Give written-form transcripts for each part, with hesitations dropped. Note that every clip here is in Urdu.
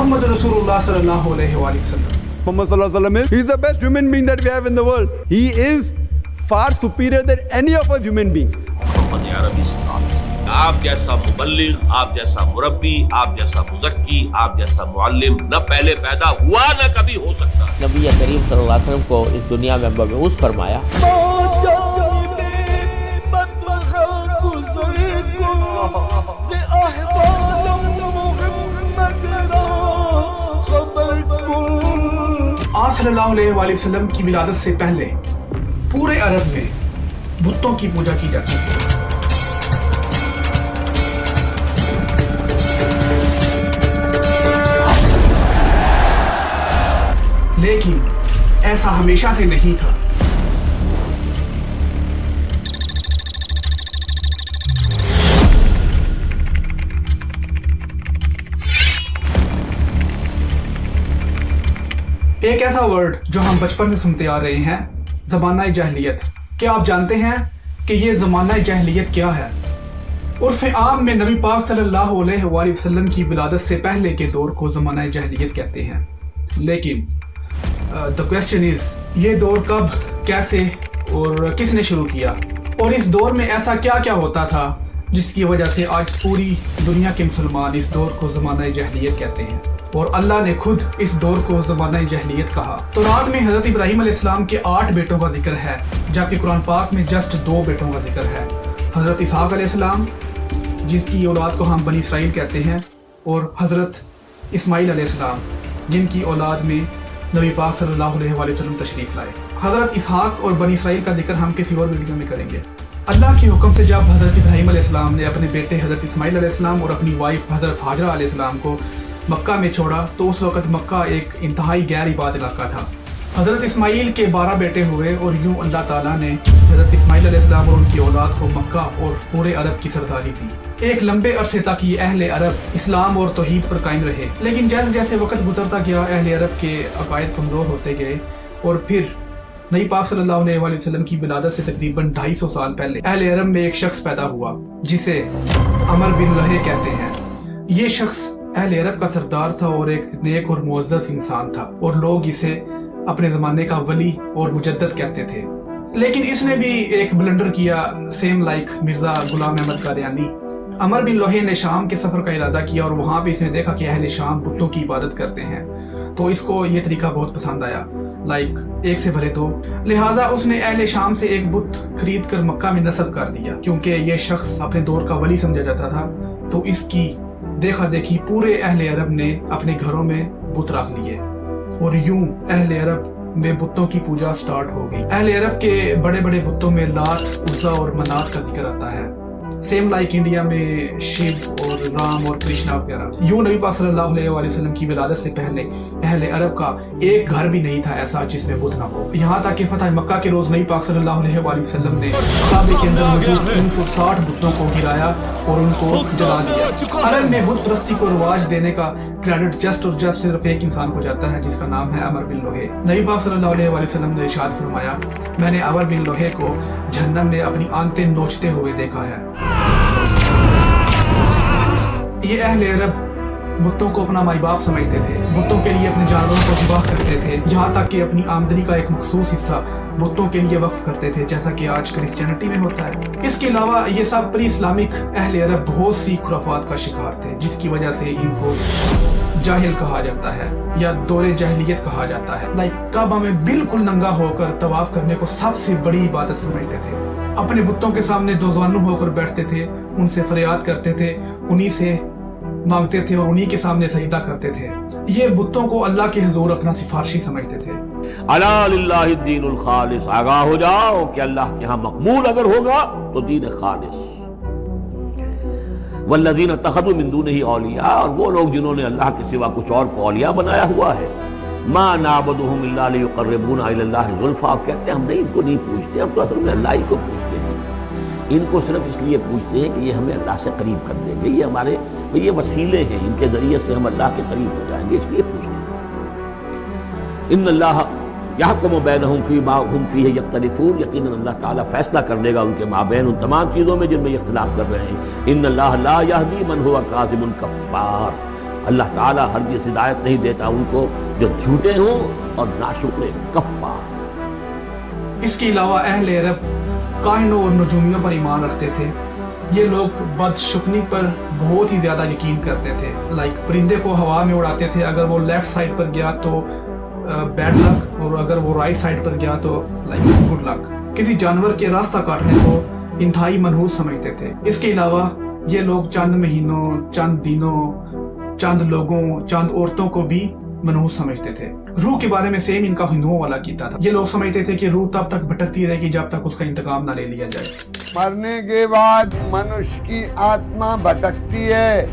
Muhammad Rasulullah sallallahu alaihi wasallam. Muhammad sallallahu alaihi wasallam is the best human being that we have in the world. He is far superior than any of us human beings. محمد عربی صلی اللہ علیہ وسلم آپ جیسا مبلغ، آپ جیسا مربی، آپ جیسا مزکی، آپ جیسا معلم نہ پہلے پیدا ہوا نہ کبھی ہو سکتا. نبی کریم صلی اللہ علیہ وسلم کو اس دنیا میں مبعوث فرمایا. آپ صلی اللہ علیہ وآلہ وسلم کی ولادت سے پہلے پورے عرب میں بتوں کی پوجا کی جاتی تھی. لیکن ایسا ہمیشہ سے نہیں تھا. ایک ایسا ورڈ جو ہم بچپن سے سنتے آ رہے ہیں، زمانہ جاہلیت. کیا آپ جانتے ہیں کہ یہ زمانہ جاہلیت کیا ہے؟ عرف عام میں نبی پاک صلی اللہ علیہ وآلہ وسلم کی ولادت سے پہلے کے دور کو زمانہ جاہلیت کہتے ہیں. لیکن the question is یہ دور کب، کیسے اور کس نے شروع کیا، اور اس دور میں ایسا کیا کیا ہوتا تھا جس کی وجہ سے آج پوری دنیا کے مسلمان اس دور کو زمانہ جاہلیت کہتے ہیں، اور اللہ نے خود اس دور کو زمانہ جاہلیت کہا. تو رات میں حضرت ابراہیم علیہ السلام کے 8 بیٹوں کا ذکر ہے، جبکہ قرآن پاک میں جسٹ 2 بیٹوں کا ذکر ہے. حضرت اسحاق علیہ السلام جس کی اولاد کو ہم بنی اسرائیل کہتے ہیں، اور حضرت اسماعیل علیہ السلام جن کی اولاد میں نبی پاک صلی اللہ علیہ وآلہ وسلم تشریف لائے. حضرت اسحاق اور بنی اسرائیل کا ذکر ہم کسی اور ویڈیو میں کریں گے. اللہ کے حکم سے جب حضرت ابراہیم علیہ السلام نے اپنے بیٹے حضرت اسماعیل علیہ السلام اور اپنی وائف حضرت ہاجرہ علیہ السلام کو مکہ میں چھوڑا، تو اس وقت مکہ ایک انتہائی غیر آباد علاقہ تھا. حضرت اسماعیل کے 12 بیٹے ہوئے، اور یوں اللہ تعالیٰ نے حضرت اسماعیل علیہ السلام اور ان کی اولاد کو مکہ اور پورے عرب کی سرداری دی. ایک لمبے عرصے تک یہ اہل عرب اسلام اور توحید پر قائم رہے. لیکن جیسے جیسے وقت گزرتا گیا، اہل عرب کے عقائد کمزور ہوتے گئے، اور پھر نبی پاک صلی اللہ علیہ وآلہ وسلم کی ولادت سے تقریباً 250 سال پہلے اہل عرب میں ایک شخص پیدا ہوا جسے عمر بن لوہے کہتے ہیں. یہ شخص اہل عرب کا سردار تھا اور ایک نیک اور معزز انسان تھا، اور لوگ اسے اپنے زمانے کا ولی اور مجدد کہتے تھے. لیکن اس نے بھی ایک بلنڈر کیا، سیم لائک مرزا غلام احمد قادیانی. عمر بن لوہے نے شام کے سفر کا ارادہ کیا، اور وہاں پہ اس نے دیکھا کہ اہل شام بتوں کی عبادت کرتے ہیں، تو اس کو یہ طریقہ بہت پسند آیا، لائک 1 سے بھلے 2. لہٰذا اس نے اہل شام سے ایک بت خرید کر مکہ میں نصب کر دیا. کیونکہ یہ شخص اپنے دور کا ولی سمجھا جاتا تھا، تو اس کی دیکھا دیکھی پورے اہل عرب نے اپنے گھروں میں بت رکھ لیے، اور یوں اہل عرب میں بتوں کی پوجا سٹارٹ ہو گئی. اہل عرب کے بڑے بڑے بتوں میں لات، عزا اور منات کا ذکر آتا ہے، سیم لائک انڈیا میں شیو اور رام اور کرشنا وغیرہ. یوں نبی پاک صلی اللہ علیہ وآلہ وسلم کی ولادت سے پہلے اہل عرب کا ایک گھر بھی نہیں تھا ایسا جس میں بت نہ ہو. یہاں تک کہ فتح مکہ کے روز نبی پاک صلی اللہ علیہ وآلہ وسلم نے کعبے کے اندر موجود 360 بتوں کو گرایا اور ان کو جلا دیا. عرب میں بت پرستی کو رواج دینے کا کریڈٹ جسٹ اور جسٹ صرف ایک انسان کو جاتا ہے، جس کا نام ہے عمر بن لوہے. نبی پاک صلی اللہ علیہ وآلہ وسلم نے ارشاد فرمایا، میں نے عمر بن لوہے کو جہنم میں اپنی آنتیں نوچتے ہوئے دیکھا ہے. یہ اہل عرب بتوں کو اپنا مائی باپ سمجھتے تھے، بتوں کے لیے اپنے جانوروں کو ذبح کرتے تھے، یہاں تک کہ اپنی آمدنی کا ایک مخصوص حصہ بتوں کے لیے وقف کرتے تھے، جیسا کہ آج کرسچینٹی میں ہوتا ہے. اس کے علاوہ یہ سب پری اسلامک اہل عرب بہت سی خرافات کا شکار تھے، جس کی وجہ سے ان کو جاہل کہا جاتا ہے یا دور جاہلیت کہا جاتا ہے. لائک کعبہ میں بالکل ننگا ہو کر طواف کرنے کو سب سے بڑی عبادت سمجھتے تھے. اپنے بتوں کے سامنے دوزانو ہو کر بیٹھتے تھے، ان سے فریاد کرتے تھے، انہی سے مانگتے تھے اور انہی کے سامنے سجدہ کرتے تھے. یہ بتوں کو اللہ کے حضور اپنا سفارشی سمجھتے تھے. الا للہ الدین الخالص، آگاہ ہو جاؤ کہ اللہ کے ہاں مقبول اگر ہوگا تو دین خالص. والذین اتخذوا من دونہ اولیاء، اور وہ لوگ جنہوں نے اللہ کے سوا کچھ اور کو اولیاء بنایا ہوا ہے. ما نعبدہم الا لیقربونا الی اللہ زلفیٰ، کہتے ہیں ہم نہیں ان کو نہیں پوچھتے، ہم تو اصل میں اللہ ہی کو پوچھتے ہیں. ان کو صرف اس لیے پوچھتے ہیں کہ یہ ہمیں اللہ سے قریب کر دیں گے، یہ ہمارے یہ وسیلے ہیں، ان کے ذریعے سے ہم اللہ کے قریب ہو جائیں گے، اس لیے پوچھتے ہیں. ان اللہ یحکم بینہم فیما ہم فیہ یختلفون، یقیناً اللہ تعالیٰ فیصلہ کر دے گا ان کے مابین ان تمام چیزوں میں جن میں اختلاف کر رہے ہیں. ان اللہ لا یہدی من ہوا کاذب کفار، اللہ تعالیٰ ہرگز ہدایت نہیں دیتا ان کو جو جھوٹے ہوں اور ناشکر کفار۔ اس کے علاوہ اہل عرب کاہنوں اور نجومیوں پر ایمان رکھتے تھے۔ یہ لوگ بدشگنی پر بہت ہی زیادہ یقین کرتے تھے۔ پرندے کو ہوا میں اڑاتے تھے، اگر وہ لیفٹ سائڈ پر گیا تو بیڈ لک، اور اگر وہ رائٹ سائڈ پر گیا تو گڈ لک۔ کسی جانور کے راستہ کاٹنے کو انتہائی منحوس سمجھتے تھے۔ اس کے علاوہ یہ لوگ چند مہینوں، چند دنوں، چند لوگوں، چند عورتوں کو بھی منحوس سمجھتے تھے۔ روح کے بارے میں سیم ان کا ہندوؤں والا کیتا تھا۔ یہ لوگ سمجھتے تھے کہ روح تب تک بھٹکتی رہے گی جب تک اس کا انتقام نہ لے لیا جائے۔ مرنے کے بعد منش کی آتما بھٹکتی ہے۔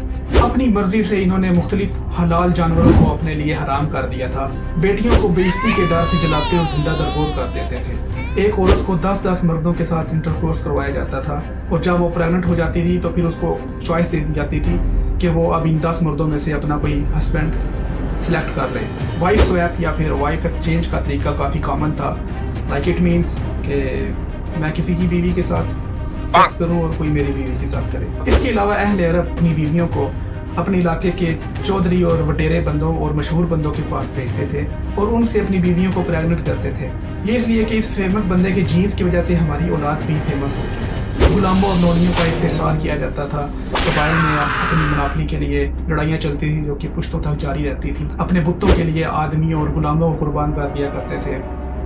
اپنی مرضی سے انہوں نے مختلف حلال جانوروں کو اپنے لیے حرام کر دیا تھا۔ بیٹیوں کو بے عزتی کے ڈر سے جلاتے اور زندہ درگور کر دیتے تھے۔ ایک عورت کو 10 مردوں کے ساتھ انٹرکورس کروایا جاتا تھا، اور جب وہ پریگننٹ ہو جاتی تھی تو پھر اس کو چوائس دے دی جاتی تھی کہ وہ اب ان 10 مردوں میں سے اپنا کوئی ہسبینڈ سلیکٹ کر لے۔ وائف سویپ یا پھر وائف ایکسچینج کا طریقہ کافی کامن تھا۔ اٹ مینس کہ میں کسی کی بیوی کے ساتھ سیکس کروں اور کوئی میری بیوی کے ساتھ کرے۔ اس کے علاوہ اہل عرب اپنی بیویوں کو اپنے علاقے کے چودھری اور وٹیرے بندوں اور مشہور بندوں کے پاس بھیجتے تھے اور ان سے اپنی بیویوں کو پریگننٹ کرتے تھے۔ یہ اس لیے کہ اس فیمس بندے کے جینز کی وجہ سے ہماری اولاد بھی فیمس ہوگی۔ غلاموں اور نونیوں کا استحصال کیا جاتا تھا۔ قبائل میں اپنی مناپلی کے لیے لڑائیاں چلتی تھیں جو کہ پشتوں تک جاری رہتی تھیں۔ اپنے بتوں کے لیے آدمیوں اور غلاموں کو قربان کر دیا کرتے تھے۔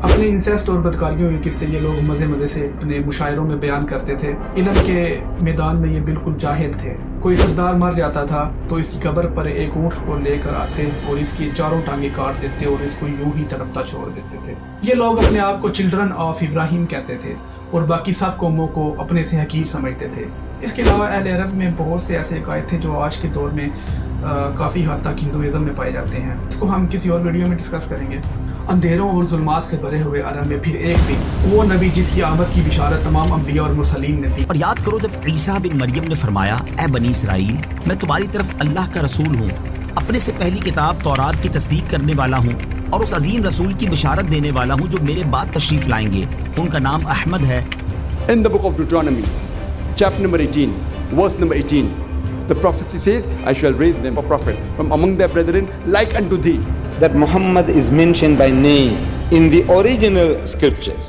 اپنے انسیسٹ اور بدکاریوں کے قصے یہ لوگ مزے سے اپنے مشاعروں میں بیان کرتے تھے۔ علم کے میدان میں یہ بالکل جاہل تھے۔ کوئی سردار مر جاتا تھا تو اس کی قبر پر ایک اونٹ کو لے کر آتے اور اس کی 4 ٹانگیں کاٹ دیتے اور اس کو یوں ہی تڑپتا چھوڑ دیتے تھے۔ یہ لوگ اپنے آپ کو چلڈرن آف ابراہیم کہتے تھے اور باقی سب قوموں کو اپنے سے حقیر سمجھتے تھے۔ اس کے علاوہ اہل عرب میں بہت سے ایسے عقائد تھے جو آج کے دور میں کافی حد تک ہندوازم میں پائے جاتے ہیں۔ اس کو ہم کسی اور ویڈیو میں ڈسکس کریں گے۔ اندھیروں اور ظلمات سے بھرے ہوئے عالم میں پھر ایک دن وہ نبی جس کی آمد کی بشارت تمام انبیاء اور مرسلین نے دی۔ اور یاد کرو جب عیسیٰ بن مریم نے فرمایا، اے بنی اسرائیل، میں تمہاری طرف اللہ کا رسول ہوں، اپنے سے پہلی کتاب تورات کی تصدیق کرنے والا ہوں اور اس عظیم رسول کی بشارت دینے والا ہوں جو میرے بعد تشریف لائیں گے، ان کا نام احمد ہے۔ In the book of Deuteronomy, chapter number 18, verse number 18, the prophecy says, I shall raise them a prophet from among their brethren like unto thee. That Muhammad is mentioned by name in the original scriptures.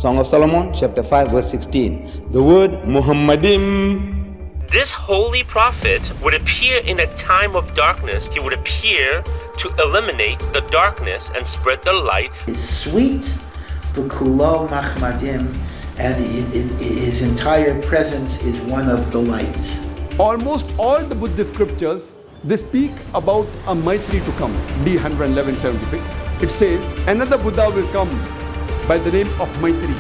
Song of Solomon, chapter 5, verse 16. The word Muhammadim. This holy prophet would appear in a time of darkness. He would appear to eliminate the darkness and spread the light. It's sweet for Kulo Mahmadim, and his entire presence is one of the lights. Almost all the Buddhist scriptures, they speak about a Maitri to come, D11176. It says, another Buddha will come by the name of Maitri.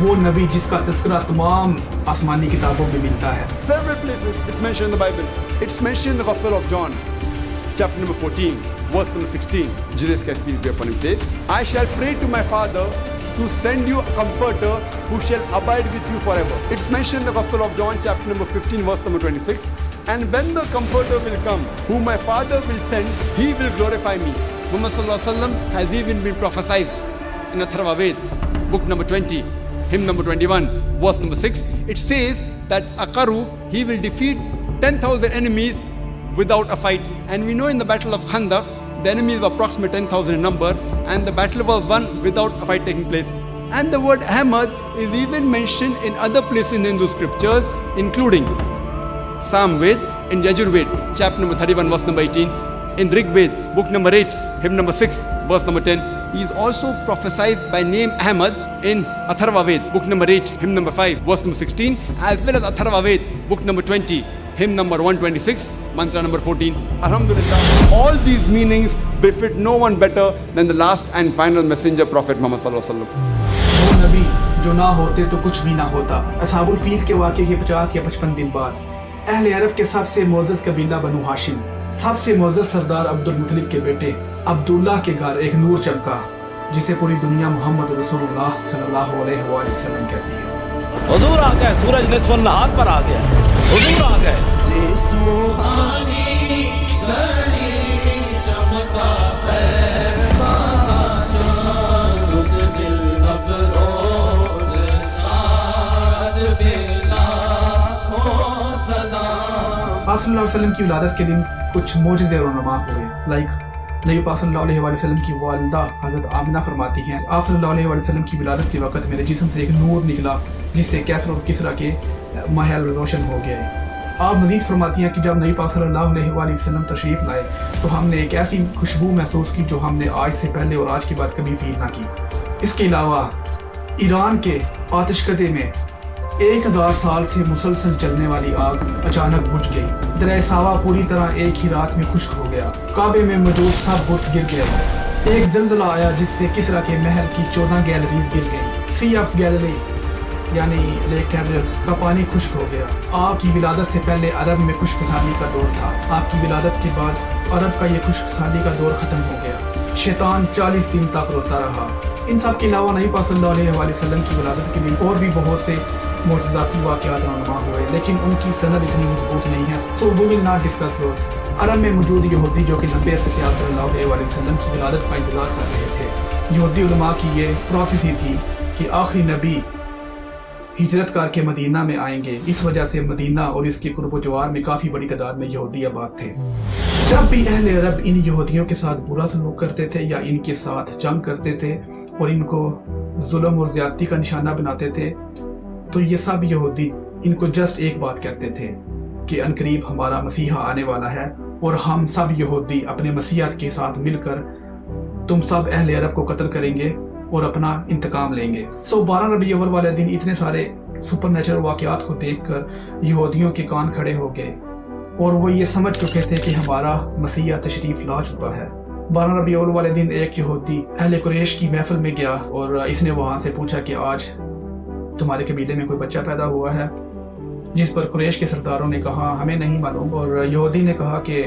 وہ نبی جس کا تذکرہ تمام آسمانی کتابوں میں ملتا ہے۔ Several places it's mentioned in the Bible. It's mentioned in the Gospel of John, chapter number 14, verse number 16. Jesus Christ, peace be upon him, says, I shall pray to my Father to send you a comforter who shall abide with you forever. It's mentioned in the Gospel of John, chapter number 15, verse number 26. And when the comforter will come, whom my Father will send, he will glorify me. Muhammad sallallahu alaihi wasallam has even been prophesied in Atharva Ved, book number 20, hymn number 21, verse number 6. It says that Akaru, he will defeat 10,000 enemies without a fight. And we know in the battle of Khandaq, the enemies were approximately 10,000 in number, and the battle was won without a fight taking place. And the word Ahmad is even mentioned in other places in the Hindu scriptures, including Sam Ved, in Yajurved, chapter number 31, verse number 18, in Rig Ved, book number 8, hymn number 6, verse number 10. He is also prophesied by name Ahmad in Atharva Ved, book number 8, hymn number 5, verse number 16, as well as Atharva Ved, book number 20, hymn number 126, mantra number 14. Alhamdulillah, all these meanings befit no one better than the last and final messenger, Prophet Muhammad sallallahu alaihi wasallam. وہ نبی جو نہ ہوتے تو کچھ بھی نہ ہوتا۔ اصحاب الفیل کے واقعے کے 50 یا 55 دن بعد اہل عرب کے سب سے معزز قبیلہ بنو ہاشم، سب سے معزز سردار عبد المطلب کے بیٹے عبداللہ کے گھر ایک نور چمکا جسے پوری دنیا محمد رسول اللہ صلی اللہ علیہ وآلہ وسلم کہتی ہے۔ حضور آ گئے، سورج نصف النہار پر آ گیا، حضور آ گئے۔ جس روحانی گھڑی چمکا پیغام چاند اس دل افروز سعد بے لاکھوں سلام۔ آپ آپ صلی اللہ علیہ وسلم کی ولادت کے دن کچھ معجزے رونما ہوئے. نبی پاک صلی اللہ علیہ وسلم کی والدہ حضرت آمنہ فرماتی ہیں آپ صلی اللہ علیہ وسلم کی ولادت کے وقت میرے جسم سے ایک نور نکلا جس سے کیسر اور کسرا کے محل روشن ہو گئے. آپ مزید فرماتی ہیں کہ جب نبی پاک صلی اللہ علیہ وسلم تشریف لائے تو ہم نے ایک ایسی خوشبو محسوس کی جو ہم نے آج سے پہلے اور آج کے بعد کبھی فیل نہ کی. اس کے علاوہ ایران کے آتش کدے میں 1000 سال سے مسلسل چلنے والی آگ اچانک بجھ گئی. دریا ساوا پوری طرح ایک ہی رات میں خشک ہو گیا. کعبے میں موجود سب بت گر گئے. ایک زلزلہ آیا جس سے کسرا کے محل کی 14 گیلریز گر گئیں. سی آف گیلری یعنی لیک ٹیبرس کا پانی خشک ہو گیا. آپ کی ولادت سے پہلے عرب میں خشک سالی کا دور تھا. آپ کی ولادت کے بعد عرب کا یہ خشک سالی کا دور ختم ہو گیا. شیطان 40 دن تک روتا رہا. ان سب کے علاوہ نبی پاک صلی اللہ علیہ وسلم کی ولادت کے دن اور بھی بہت سے معجزاتی واقعات رونما ہوئے لیکن ان کی سند اتنی مضبوط نہیں ہے. سو وی ول ناٹ ڈسکس دوز. عرب میں موجود یہودی جو کہ 90 عرصے سے آپ صلی اللہ علیہ وسلم کی ولادت کا انتظار کر رہے تھے. یہودی علماء کی یہ پروفیسی تھی کہ آخری نبی ہجرت کر کے مدینہ میں آئیں گے. اس وجہ سے مدینہ اور اس کے قرب و جوار میں کافی بڑی تعداد میں یہودی آباد تھے. جب بھی اہل عرب ان یہودیوں کے ساتھ برا سلوک کرتے تھے یا ان کے ساتھ جنگ کرتے تھے اور ان کو ظلم اور زیادتی کا نشانہ بناتے تھے تو یہ سب یہودی ان کو جسٹ ایک بات کہتے تھے کہ عنقریب ہمارا مسیحا آنے والا ہے اور ہم سب یہودی اپنے مسیحیت کے ساتھ مل کر تم سب اہل عرب کو قتل کریں گے اور اپنا انتقام لیں گے. 12 ربیع الاول والے دن اتنے سارے سپر نیچرل واقعات کو دیکھ کر یہودیوں کے کان کھڑے ہو گئے اور وہ یہ سمجھ چکے تھے کہ ہمارا مسیحا تشریف لا چکا ہے. 12 ربیع الاول والے دن ایک یہودی اہل قریش کی محفل میں گیا اور اس نے وہاں سے پوچھا کہ آج تمہارے قبیلے میں کوئی بچہ پیدا ہوا ہے, جس پر قریش کے سرداروں نے کہا ہمیں نہیں معلوم, اور یہودی نے کہا کہ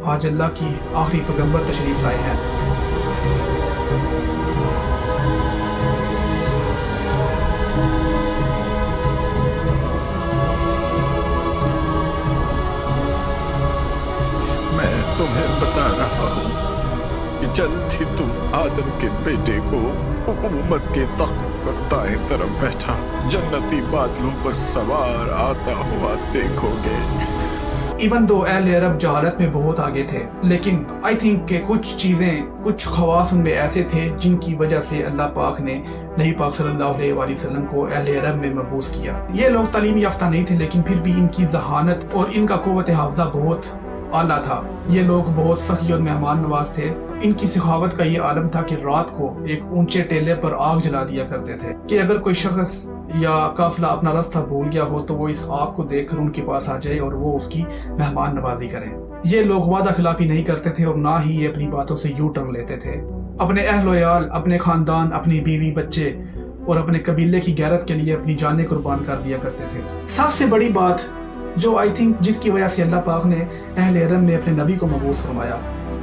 آج اللہ کی آخری پیغمبر تشریف لائے ہیں. میں تمہیں بتا رہا ہوں کہ جلد ہی تم آدم کے بیٹے کو حکومت کے تخت پر دائیں طرف بیٹھا جنتی بادلوں پر سوار آتا ہوا دیکھو گے. ایون دو اہل عرب جہالت میں بہت آگے تھے لیکن آئی تھنک کہ کچھ چیزیں کچھ خواص ان میں ایسے تھے جن کی وجہ سے اللہ پاک نے نبی پاک صلی اللہ علیہ وسلم کو اہل عرب میں مبعوث کیا. یہ لوگ تعلیم یافتہ نہیں تھے لیکن پھر بھی ان کی ذہانت اور ان کا قوت حافظہ بہت اعلیٰ تھا. یہ لوگ بہت سخی اور مہمان نواز تھے. ان کی سخاوت کا یہ عالم تھا کہ رات کو ایک اونچے ٹیلے پر آگ جلا دیا کرتے تھے کہ اگر کوئی شخص یا قافلہ اپنا راستہ بھول گیا ہو تو وہ اس آگ کو دیکھ کر ان کے پاس آ جائے اور وہ اس کی مہمان نوازی کرے. یہ لوگ وعدہ خلافی نہیں کرتے تھے اور نہ ہی یہ اپنی باتوں سے یو ٹرن لیتے تھے. اپنے اہل و عیال, اپنے خاندان, اپنی بیوی بچے اور اپنے قبیلے کی غیرت کے لیے اپنی جانیں قربان کر دیا کرتے تھے. سب سے بڑی بات جو آئی تھنک جس کی وجہ سے اللہ پاک نے اہل عرب میں اپنے نبی کو مبعوث فرمایا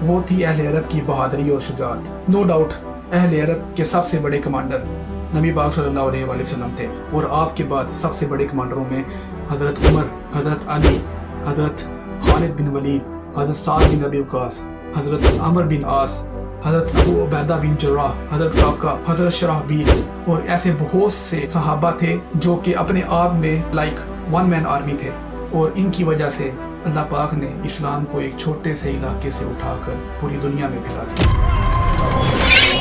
وہ تھی اہل عرب کی بہادری اور شجاعت. نو ڈاؤٹ اہل عرب کے سب سے بڑے کمانڈر نبی پاک صلی اللہ علیہ وسلم تھے اور آپ کے بعد سب سے بڑے کمانڈروں میں حضرت عمر, حضرت علی, حضرت خالد بن ولید, حضرت سعد بن ابی وقاص, حضرت عمر بن عاص, حضرت ابو عبیدہ بن جراح, حضرت کعب, حضرت شرحبیل اور ایسے بہت سے صحابہ تھے جو کہ اپنے آپ میں لائک ون مین آرمی تھے اور ان کی وجہ سے اللہ پاک نے اسلام کو ایک چھوٹے سے علاقے سے اٹھا کر پوری دنیا میں پھیلا دیا.